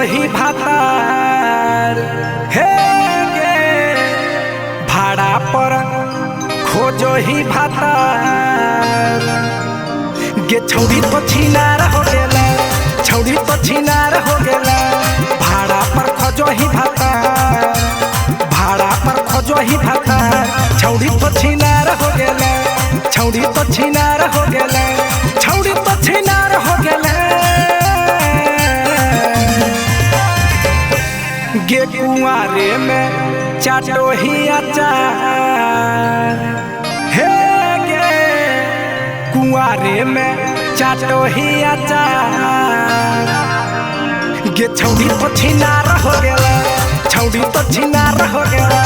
ही भातार हे गे भाड़ा पर खोजो ही भातार गे छौड़ी तो छिनार हो गेला छौड़ी तो छिनार हो गेला भाड़ा पर खोजो ही भातार भाड़ा पर खोजो ही भातार छौड़ी तो छिनार हो गेला छौड़ी तो छिनार हो गेला छौड़ी तो छिनार हो गेला गे कुंवारे में चाटो ही अचार हे गे कुंवारे में चाटो ही अचार गे छौड़ी तो छिनार हो गेला छौड़ी तो छिनार हो गेला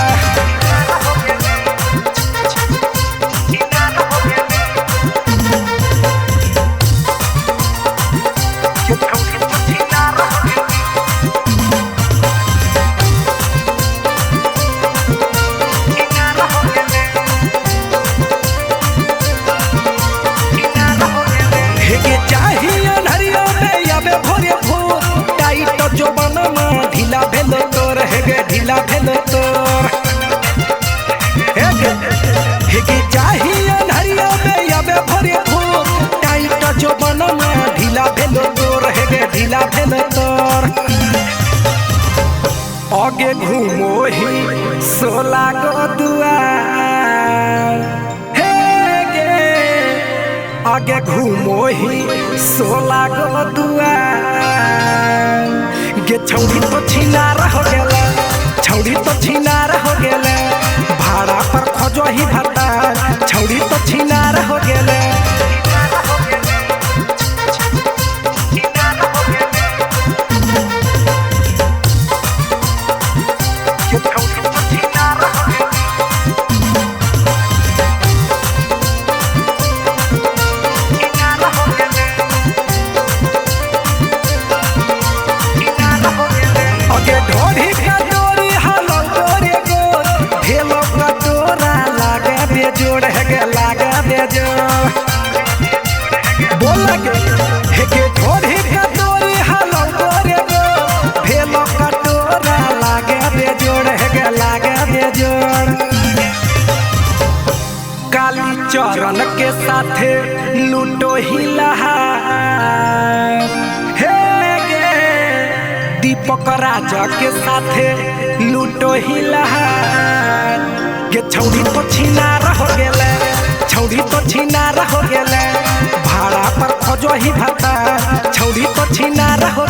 जो बनमा ढीला भेलो तोर हेगे ढीला भेलो तोर हेगे चाहिए नरिया में याबे भरे फूल टाइट जो बनमा ढीला भेलो तोर हेगे ढीला भेलो तोर आगे घूमो ही 16 गो दुआर हेगे आगे घूमो ही 16 गो दुआर गे छौड़ी तो छिनार हो गेला छौड़ी तो छिनार हो गेला भाड़ा पर खोजो ही भातार छौड़ी तो छिनार हो गेला जोड़ है लागा बेजोड़ बोला के हेके ढोरी का डोरी हालो गोरे गो भेलो कटोरा लागे बेजोड़ है लागा बेजोड़ काली चरण के साथे लूटो ही लहार हे गे दीपक राजा के साथे लूटो ही लहार गे छौड़ी तो छिनार हो गेले छौड़ी तो छिनार हो गेले भाड़ा पर खोजो ही भातार छौड़ी तो छिनार हो